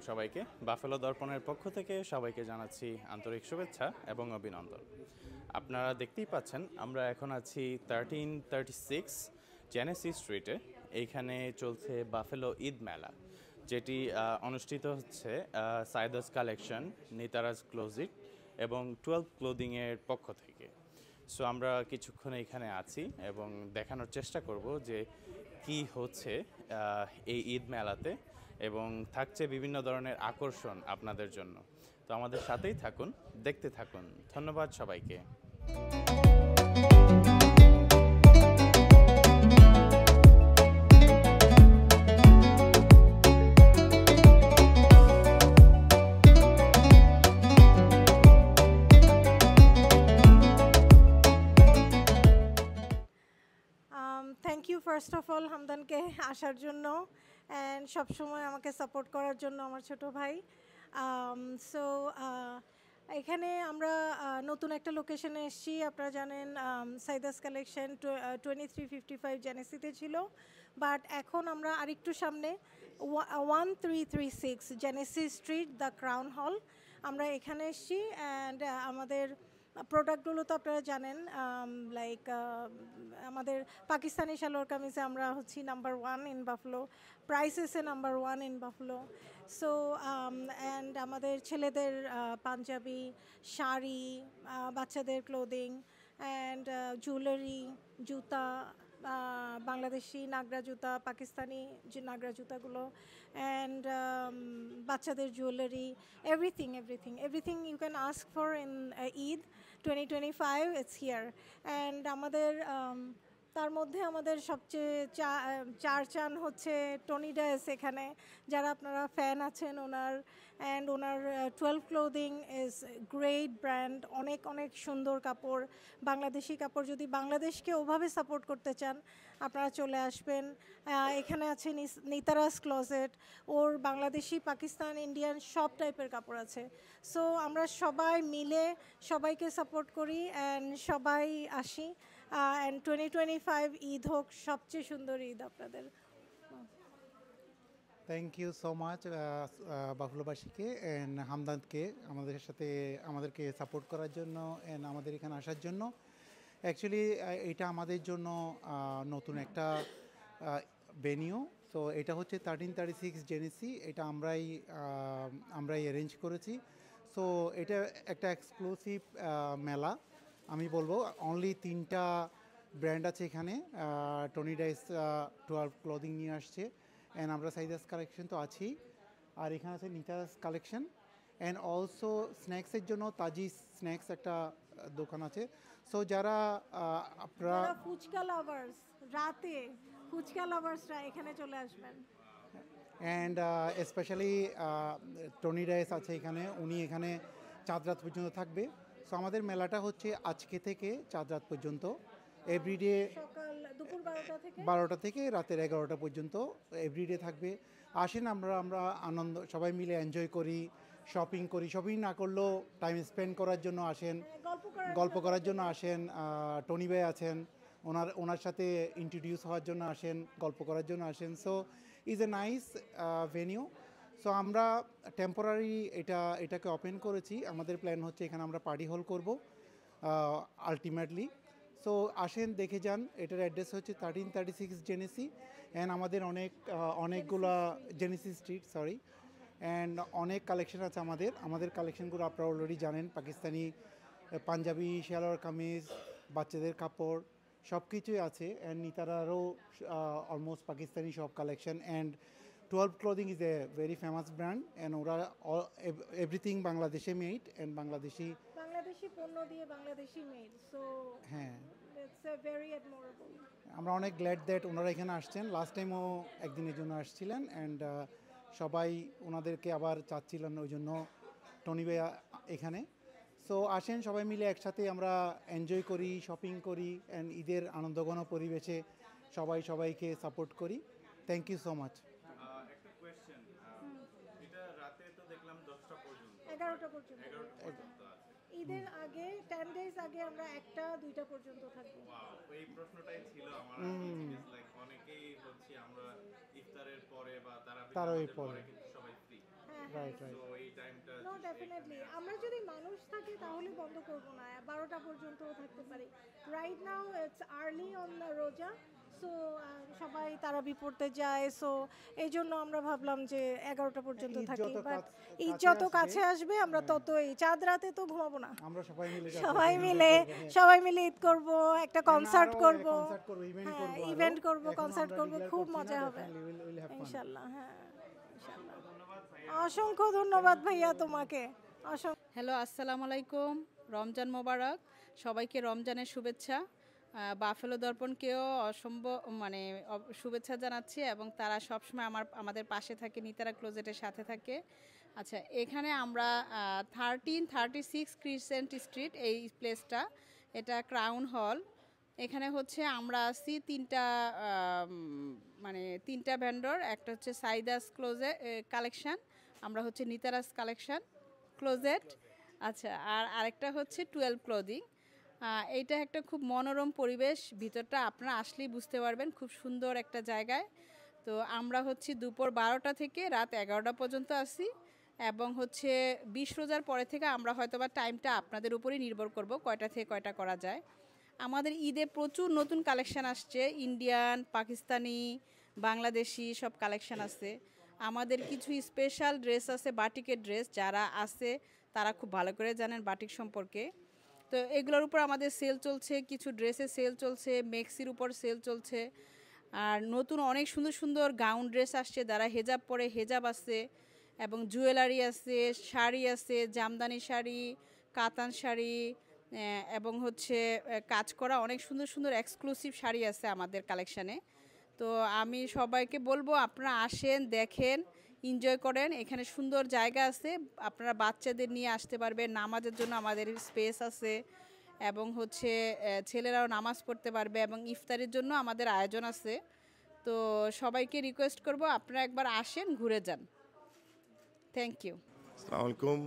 সবাইকে। বাফেলো দর্পণের পক্ষ থেকে সবাইকে জানাচ্ছি আন্তরিক শুভেচ্ছা এবং অভিনন্দন। আপনারা দেখতেই পাচ্ছেন আমরা এখন আছি 1336 জেনেসি স্ট্রিটে। এইখানে চলছে বাফেলো ঈদ মেলা, যেটি অনুষ্ঠিত হচ্ছে সাইদাস কালেকশন, নিতারাজ ক্লোজিট এবং 12 ক্লোদিংয়ের পক্ষ থেকে। সো আমরা কিছুক্ষণ এখানে আছি এবং দেখানোর চেষ্টা করব যে কি হচ্ছে এই ঈদ মেলাতে, এবং থাকছে বিভিন্ন ধরনের আকর্ষণ আপনাদের জন্য। তো আমাদের সাথেই থাকুন, দেখতে থাকুন। ধন্যবাদ সবাইকে। Thank you first of all হামদানকে আসার জন্য অ্যান্ড সবসময় আমাকে সাপোর্ট করার জন্য, আমার ছোট ভাই। সো এখানে আমরা নতুন একটা লোকেশনে এসেছি। আপনারা জানেন সাইদাস কালেকশন 2355 জেনেসিতে ছিল, বাট এখন আমরা আরেকটু সামনে 1336 জেনেসি স্ট্রিট, দ্য ক্রাউন হল, আমরা এখানে এসেছি। অ্যান্ড আমাদের প্রোডাক্টগুলো তো আপনারা জানেন, লাইক আমাদের পাকিস্তানি সালোয়ার কামিজে আমরা হচ্ছি নাম্বার 1 ইন বাফলো, প্রাইসেসে number 1 in Buffalo. So and আমাদের ছেলেদের পাঞ্জাবি, শাড়ি, বাচ্চাদের ক্লোদিং অ্যান্ড জুয়েলারি, জুতা, বাংলাদেশি নাগরা জুতা, পাকিস্তানি যে নাগরা জুতাগুলো, অ্যান্ড বাচ্চাদের jewellery, everything you can ask for in Eid 2025, it's here. And আমাদের তার মধ্যে আমাদের সবচেয়ে চার চান হচ্ছে টনি ডায়েস এখানে, যারা আপনারা ফ্যান আছেন ওনার। অ্যান্ড ওনার 12 ক্লোদিং ইজ গ্রেট ব্র্যান্ড, অনেক অনেক সুন্দর কাপড়, বাংলাদেশি কাপড়। যদি বাংলাদেশকে ওভাবে সাপোর্ট করতে চান আপনারা চলে আসবেন। এখানে আছে নিতারাজ ক্লোজেট, ওর বাংলাদেশি, পাকিস্তান, ইন্ডিয়ান সব টাইপের কাপড় আছে। সো আমরা সবাই মিলে সবাইকে সাপোর্ট করি অ্যান্ড সবাই আসি। অ্যান্ড 2025 ঈদ হোক সবচেয়ে সুন্দর ঈদ আপনাদের। থ্যাংক ইউ সো মাচ বাফলোবাসীকে অ্যান্ড হামদানকে আমাদেরকে সাপোর্ট করার জন্য অ্যান্ড আমাদের এখানে আসার জন্য। অ্যাকচুয়ালি এটা আমাদের জন্য নতুন একটা ভেনিউ। সো এটা হচ্ছে 1336 জেনেসি, এটা আমরাই অ্যারেঞ্জ করেছি। সো এটা একটা এক্সক্লুসিভ মেলা, আমি বলবো। অনলি 3টা ব্র্যান্ড আছে এখানে। টনি ডাইস 12 ক্লোদিং নিয়ে আসছে, অ্যান্ড আমরা সাইদাস কালেকশন তো আছি, আর এখানে আছে নিতারাজ কালেকশন। অ্যান্ড অলসো স্ন্যাক্সের জন্য তাজি স্ন্যাক্স একটা দোকান আছে। সো যারা আপনারা ফুচকা লাভার্স, রাতে ফুচকা লাভার্সরা এখানে চলে আসবেন। অ্যান্ড স্পেশালি টনি ডাইস আছে এখানে, উনি এখানে চাঁদ রাত পর্যন্ত থাকবে। সো আমাদের মেলাটা হচ্ছে আজকে থেকে চাঁদ রাত পর্যন্ত, এভরিডে সকাল দুপুর 12টা থেকে রাতের 11টা পর্যন্ত এভরিডে থাকবে। আসেন, আমরা আনন্দ সবাই মিলে এনজয় করি, শপিং না করলেও টাইম স্পেন্ড করার জন্য আসেন, গল্প করার জন্য আসেন। টনি ভাই আছেন, ওনার সাথে ইন্ট্রোডিউস হওয়ার জন্য আসেন, গল্প করার জন্য আসেন। So is a nice venue. So আমরা টেম্পোরারি এটাকে ওপেন করেছি। আমাদের প্ল্যান হচ্ছে এখানে আমরা পার্টি হল করব আলটিমেটলি। সো আসেন, দেখে যান। এটার অ্যাড্রেস হচ্ছে 1336 জেনেসি, অ্যান্ড আমাদের অনেকগুলা জেনেসি স্ট্রিট, সরি। অ্যান্ড অনেক কালেকশন আছে আমাদের কালেকশনগুলো আপনারা অলরেডি জানেন। পাকিস্তানি পাঞ্জাবি, সালোয়ার কামিজ, বাচ্চাদের কাপড় সব কিছুই আছে। অ্যান্ড নিতারারও অলমোস্ট পাকিস্তানি সব collection. And 12 clothing is a very famous brand, and ওরা এভরিথিং বাংলাদেশে মেড অ্যান্ড বাংলাদেশি পণ্য দিয়ে বাংলাদেশি মেড। সো হ্যাঁ, ইটস এ ভেরি অ্যাডমারেবল। আমরা অনেক গ্ল্যাড দ্যাট ওনারা এখানে আসছেন। লাস্ট টাইমও একদিনের জন্য আসছিলেন, অ্যান্ড সবাই ওনাদেরকে আবার চাচ্ছিলেন, ওই জন্য টনি ভাই এখানে। সো আসেন, সবাই মিলে একসাথে আমরা এনজয় করি, শপিং করি, অ্যান্ড ঈদের আনন্দঘন পরিবেশে সবাইকে সাপোর্ট করি। Thank you so much. একটা কোয়েশ্চেন, এটা রাতে তো দেখলাম 10টা পর্যন্ত, 11টা পর্যন্ত। 11টা পর্যন্ত আছে। ঈদের আগে 10 ডেজ আগে আমরা 1টা 2টা পর্যন্ত থাকবো। এই প্রশ্নটাই ছিল আমার। লাইক অনেকেই হচ্ছে আমরা ইফতারের পরে বা তারাবির পরে কিন্তু সবাই ফ্রি। রাইট রাইট তো এই টাইমটা নো ডেফিনেটলি আমরা যদি মানুষ থাকি তাহলে বন্ধ করব না, 12টা পর্যন্তও থাকতে পারি। Right now it's early on the রোজা, সো সবাই তারাবি পড়তে যায়, সো এই জন্য আমরা ভাবলাম যে 11টা পর্যন্ত ঈদ থাকি। যত বাট কাছে ঈদ যত আসবে, কাছে আসবে আমরা তত এই চাঁদ রাতে তো ঘুমাবো না, আমরা সবাই মিলে সবাই মিলে সবাই মিলে ঈদ করব, একটা কনসার্ট করব, কনসার্ট করব, ইভেন্ট হ্যাঁ করব, ইভেন্ট করব, কনসার্ট করব, খুব মজা হবে ইনশাআল্লাহ। ইনশাআল্লাহ। হ্যাঁ ইনশাআল্লাহ। অসংখ্য ধন্যবাদ ভাইয়া তোমাকে, অসংখ্য। হ্যালো, আসসালামু আলাইকুম, রমজান মোবারক। সবাইকে রমজানের শুভেচ্ছা। বাফেলো দর্পণকেও শুভেচ্ছা জানাচ্ছি, এবং তারা সবসময় আমাদের পাশে থাকে, নিতারা ক্লোজেটের সাথে থাকে। আচ্ছা, এখানে আমরা 1336 ক্রিসেন্ট স্ট্রিট, এই প্লেসটা, এটা ক্রাউন হল। এখানে হচ্ছে আমরা আছি তিনটা ভেন্ডর। একটা হচ্ছে সাইদাস কালেকশন, আমরা হচ্ছে নিতারাস কালেকশন ক্লোজেট। আচ্ছা, আর আরেকটা হচ্ছে 12 ক্লোদিং। এইটা একটা খুব মনোরম পরিবেশ, ভিতরটা আপনারা আসলেই বুঝতে পারবেন, খুব সুন্দর একটা জায়গায়। তো আমরা হচ্ছে দুপুর 12টা থেকে রাত 11টা পর্যন্ত আসি, এবং হচ্ছে 20 রোজার পরে থেকে আমরা হয়তোবা টাইমটা আপনাদের উপরেই নির্ভর করব কয়টা থেকে কয়টা করা যায়। আমাদের ঈদে প্রচুর নতুন কালেকশন আসছে, ইন্ডিয়ান, পাকিস্তানি, বাংলাদেশি সব কালেকশন আছে। আমাদের কিছু স্পেশাল ড্রেস আছে, বাটিকের ড্রেস, যারা আছে তারা খুব ভালো করে জানেন বাটিক সম্পর্কে। তো এগুলোর উপর আমাদের সেল চলছে, কিছু ড্রেসের সেল চলছে, মেক্সির উপর সেল চলছে। আর নতুন অনেক সুন্দর সুন্দর গাউন ড্রেস আসছে, যারা হেজাব পরে হেজাব আছে, এবং জুয়েলারি আছে, শাড়ি আছে, জামদানি শাড়ি, কাতান শাড়ি, এবং হচ্ছে কাজ করা অনেক সুন্দর সুন্দর এক্সক্লুসিভ শাড়ি আছে আমাদের কালেকশানে। তো আমি সবাইকে বলবো আপনারা আসেন, দেখেন, এনজয় করেন। এখানে সুন্দর জায়গা আছে, আপনারা বাচ্চাদের নিয়ে আসতে পারবেন, নামাজের জন্য আমাদের স্পেস আছে, এবং হচ্ছে ছেলেরাও নামাজ পড়তে পারবে, এবং ইফতারের জন্য আমাদের আয়োজন আছে। তো সবাইকে রিকোয়েস্ট করব আপনারা একবার আসেন, ঘুরে যান। Thank you. আসসালামু আলাইকুম,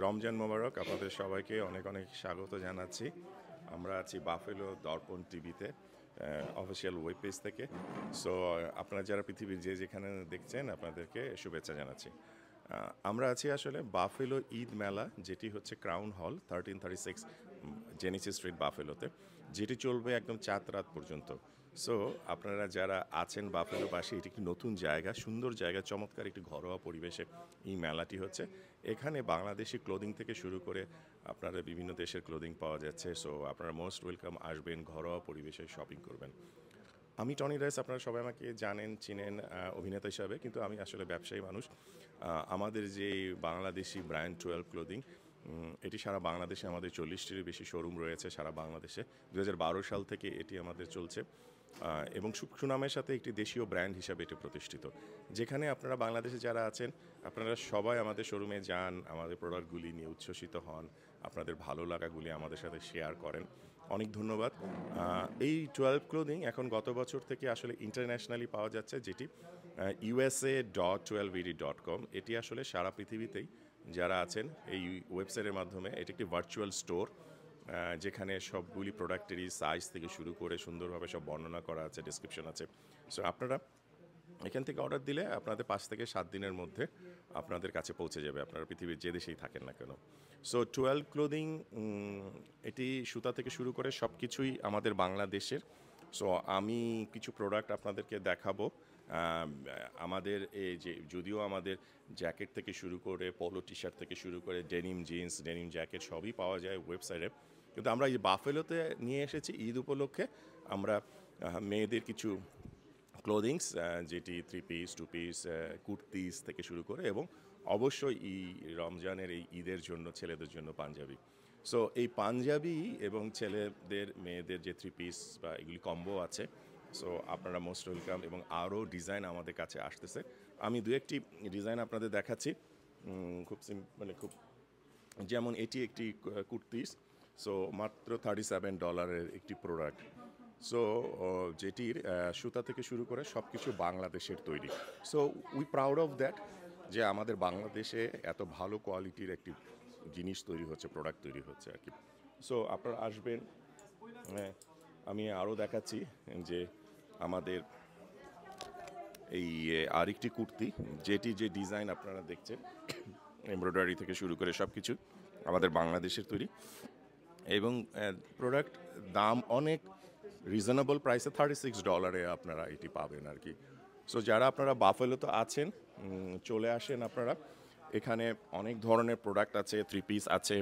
রমজান মোবারক। আপনাদের সবাইকে অনেক অনেক স্বাগত জানাচ্ছি। আমরা আছি বাফেলো দর্পণ টিভিতে, অফিসিয়াল ওয়েব পেজ থেকে। সো আপনারা যারা পৃথিবীর যেখানে দেখছেন, আপনাদেরকে শুভেচ্ছা জানাচ্ছি। আমরা আছি আসলে বাফেলো ঈদ মেলা, যেটি হচ্ছে ক্রাউন হল 1336 জেনিসিস স্ট্রিট বাফেলোতে, যেটি চলবে একদম চাঁদ রাত পর্যন্ত। সো আপনারা যারা আছেন বাফেলোবাসী, এটি একটি নতুন জায়গা, সুন্দর জায়গা, চমৎকার একটি ঘরোয়া পরিবেশে এই মেলাটি হচ্ছে। এখানে বাংলাদেশি ক্লোদিং থেকে শুরু করে আপনারা বিভিন্ন দেশের ক্লোদিং পাওয়া যাচ্ছে। সো আপনারা মোস্ট ওয়েলকাম, আসবেন, ঘরোয়া পরিবেশে শপিং করবেন। আমি টনি রাইস, আপনারা সবাই আমাকে জানেন, চিনেন অভিনেতা হিসাবে, কিন্তু আমি আসলে ব্যবসায়ী মানুষ। আমাদের যে বাংলাদেশি ব্র্যান্ড 12 ক্লোদিং, এটি সারা বাংলাদেশে আমাদের 40টিরও বেশি শোরুম রয়েছে সারা বাংলাদেশে। 2012 সাল থেকে এটি আমাদের চলছে, এবং সুনামের সাথে একটি দেশীয় ব্র্যান্ড হিসাবে এটি প্রতিষ্ঠিত। যেখানে আপনারা বাংলাদেশে যারা আছেন, আপনারা সবাই আমাদের শোরুমে যান, আমাদের প্রোডাক্টগুলি নিয়ে উচ্ছ্বসিত হন, আপনাদের ভালো লাগাগুলি আমাদের সাথে শেয়ার করেন। অনেক ধন্যবাদ। এই 12 ক্লোদিং এখন গত বছর থেকে আসলে ইন্টারন্যাশনালি পাওয়া যাচ্ছে, যেটি USA.12vd.com। এটি আসলে সারা পৃথিবীতেই যারা আছেন এই ওয়েবসাইটের মাধ্যমে, এটি একটি ভার্চুয়াল স্টোর, যেখানে সবগুলি প্রোডাক্টেরই সাইজ থেকে শুরু করে সুন্দরভাবে সব বর্ণনা করা আছে, ডেসক্রিপশন আছে। সো আপনারা এখান থেকে অর্ডার দিলে আপনাদের 5 থেকে 7 দিনের মধ্যে আপনাদের কাছে পৌঁছে যাবে, আপনারা পৃথিবীর যে দেশেই থাকেন না কেন। সো 12 ক্লোদিং, এটি সুতা থেকে শুরু করে সব কিছুই আমাদের বাংলাদেশের। সো আমি কিছু প্রোডাক্ট আপনাদেরকে দেখাবো। আমাদের এই যে, যদিও আমাদের জ্যাকেট থেকে শুরু করে, পোলো টি শার্ট থেকে শুরু করে, ডেনিম জিন্স, ডেনিম জ্যাকেট সবই পাওয়া যায় ওয়েবসাইটে। কিন্তু আমরা এই বাফেলোতে নিয়ে এসেছি ঈদ উপলক্ষে আমরা মেয়েদের কিছু ক্লোদিংস, যেটি 3 পিস, 2 পিস, কুর্তিস থেকে শুরু করে, এবং অবশ্যই রমজানের এই ঈদের জন্য ছেলেদের জন্য পাঞ্জাবি। সো এই পাঞ্জাবি এবং ছেলেদের মেয়েদের যে 3 পিস বা এগুলি কম্বো আছে, সো আপনারা মোস্ট ওয়েলকাম। এবং আরও ডিজাইন আমাদের কাছে আসতেছে, আমি 2-1টি ডিজাইন আপনাদের দেখাচ্ছি। খুব খুব, যেমন এটি একটি কুর্তিস, সো মাত্র $37 একটি প্রোডাক্ট। সো যেটির সুতা থেকে শুরু করে সব কিছু বাংলাদেশের তৈরি। So we proud of that, যে আমাদের বাংলাদেশে এত ভালো কোয়ালিটির একটি জিনিস তৈরি হচ্ছে, প্রোডাক্ট তৈরি হচ্ছে আর কি। সো আপনারা আসবেন। আমি আরও দেখাচ্ছি যে আমাদের এই আরেকটি কুর্তি, যেটি যে ডিজাইন আপনারা দেখছেন, এমব্রয়ডারি থেকে শুরু করে সব কিছু আমাদের বাংলাদেশের তৈরি, এবং প্রোডাক্ট দাম অনেক রিজনেবল প্রাইসে $36 আপনারা এটি পাবেন আর কি। সো যারা আপনারা বাফেলোতে আছেন চলে আসেন আপনারা, এখানে অনেক ধরনের প্রোডাক্ট আছে, 3 পিস আছে,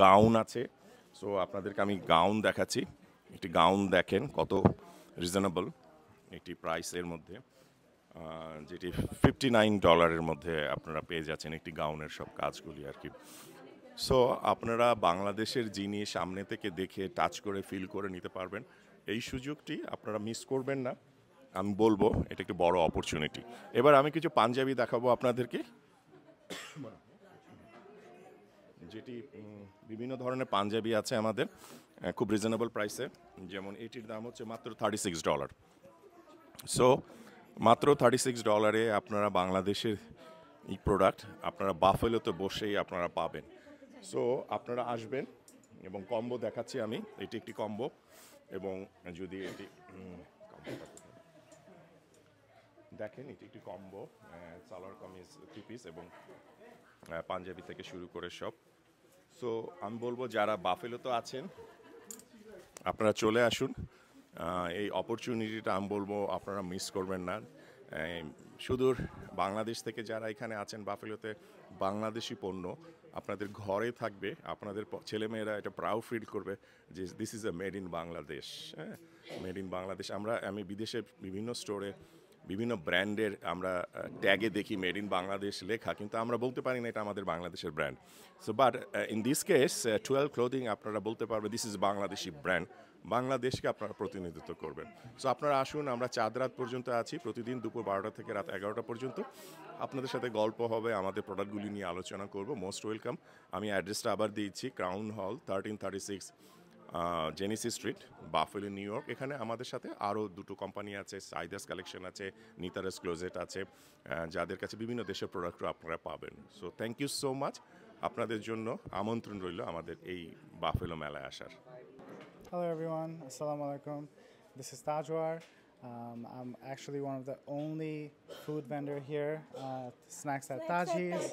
গাউন আছে। সো আপনাদেরকে আমি গাউন দেখাচ্ছি, একটি গাউন দেখেন কত রিজনেবল একটি প্রাইসের মধ্যে, যেটি $59 মধ্যে আপনারা পেয়ে যাচ্ছেন একটি গাউনের সব কাজগুলি আর কি। সো আপনারা বাংলাদেশের জিনিস সামনে থেকে দেখে টাচ করে ফিল করে নিতে পারবেন, এই সুযোগটি আপনারা মিস করবেন না। আমি বলবো এটা একটি বড় অপরচুনিটি। এবার আমি কিছু পাঞ্জাবি দেখাবো আপনাদেরকে, যেটি বিভিন্ন ধরনের পাঞ্জাবি আছে আমাদের খুব রিজনেবল প্রাইসে। যেমন এটির দাম হচ্ছে মাত্র $36। সো মাত্র $36 আপনারা বাংলাদেশের এই প্রোডাক্ট আপনারা বাফেলোতে বসেই আপনারা পাবেন। সো আপনারা আসবেন, এবং কম্বো দেখাচ্ছি আমি, এটি একটি কম্বো, এবং যদি এটি দেখেন এটি একটি কম্বো, সালোয়ার কামিজ 3 পিস এবং পাঞ্জাবি থেকে শুরু করে সব। সো আমি বলবো যারা বাফেলোতে আছেন আপনারা চলে আসুন, এই অপরচুনিটিটা আমি বলবো আপনারা মিস করবেন না। সুদূর বাংলাদেশ থেকে যারা এখানে আছেন বাফেলোতে, বাংলাদেশি পণ্য আপনাদের ঘরে থাকবে, আপনাদের ছেলেমেয়েরা এটা প্রাউড ফিল করবে যে this is a made in Bangladesh. হ্যাঁ, মেড ইন বাংলাদেশ। আমি বিদেশে বিভিন্ন স্টোরে বিভিন্ন ব্র্যান্ডের আমরা ট্যাগে দেখি মেড ইন বাংলাদেশ লেখা, কিন্তু আমরা বলতে পারি না এটা আমাদের বাংলাদেশের brand. So but in this case 12 clothing আপনারা বলতে পারবে দিস ইজ বাংলাদেশি ব্র্যান্ড, বাংলাদেশকে আপনারা প্রতিনিধিত্ব করবেন। সো আপনারা আসুন, আমরা চাঁদ রাত পর্যন্ত আছি, প্রতিদিন দুপুর 12টা থেকে রাত 11টা পর্যন্ত আপনাদের সাথে গল্প হবে, আমাদের প্রোডাক্টগুলি নিয়ে আলোচনা করব। Most welcome. আমি অ্যাড্রেসটা আবার দিয়েছি, ক্রাউন হল 1336 Genesis street, buffalo, new York. এখানে আমাদের সাথে আরও দুটো কোম্পানি আছে, সাইদাস কালেকশন আছে, নিতারাস ক্লোজেট আছে, যাদের কাছে বিভিন্ন দেশের প্রোডাক্টও আপনারা পাবেন। So thank you so much. আপনাদের জন্য আমন্ত্রণ রইল আমাদের এই বাফেলো মেলায় আসার। Hello everyone, Assalamu alaikum. This is Tajwar. I'm actually one of the only food vendor here, Snacks at Taji's.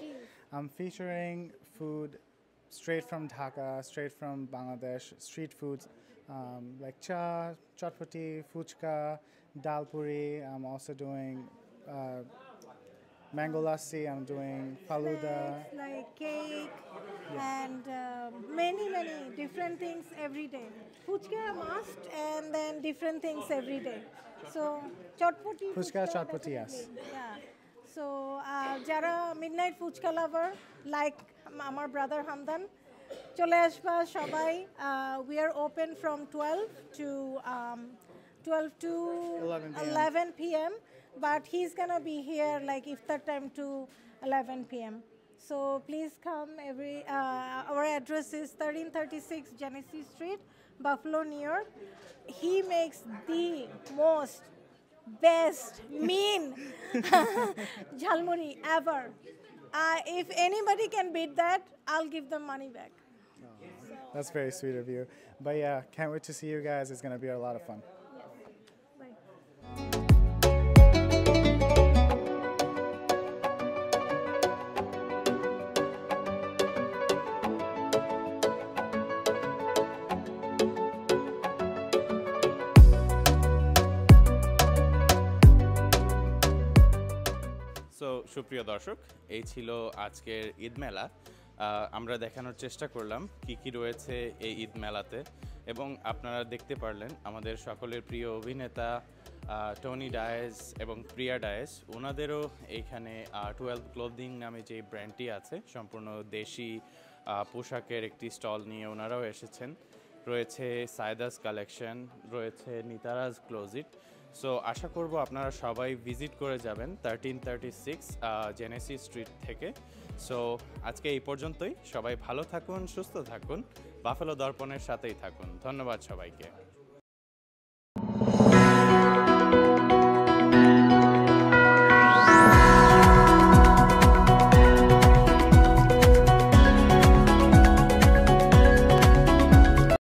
I'm featuring food straight from Dhaka, straight from Bangladesh, street foods like cha, chotpati, fuchka, dal puri. I'm also doing mango lassi. I'm doing faluda. Snacks like cake and many different things every day. Fuchka a must, and then different things every day. So chotpoti. Fuchka, chotpoti, yes. Yeah. So jara midnight fuchka lover like আমার brother Hamdan, চলে আসবা সবাই। We are open from 12 to 11 p.m. But he's gonna be here like iftar time to 11 p.m. So please come. Our address is 1336 Genesee Street, Buffalo, New York. He makes the most best mean jhalmuri ever. If anybody can beat that, I'll give them money back. That's very sweet of you. But yeah, can't wait to see you guys. It's going to be a lot of fun. Bye. So সুপ্রিয় দর্শক, এই ছিল আজকের ঈদ মেলা। আমরা দেখানোর চেষ্টা করলাম কি কি রয়েছে এই ঈদ মেলাতে, এবং আপনারা দেখতে পারলেন আমাদের সকলের প্রিয় অভিনেতা টনি ডায়েস এবং প্রিয়া ডায়েস, ওনাদেরও এইখানে 12 ক্লোদিং নামে যে ব্র্যান্ডটি আছে, সম্পূর্ণ দেশি পোশাকের একটি স্টল নিয়ে ওনারাও এসেছেন। রয়েছে সাইদাস কালেকশন, রয়েছে নিতারাজ ক্লোজিট। সো আশা করব আপনারা সবাই ভিজিট করে যাবেন 1336 জেনেসি স্ট্রিট থেকে। সো আজকে এই পর্যন্তই। সবাই ভালো থাকুন, সুস্থ থাকুন, বাফেলো দর্পণের সাথেই থাকুন। ধন্যবাদ সবাইকে।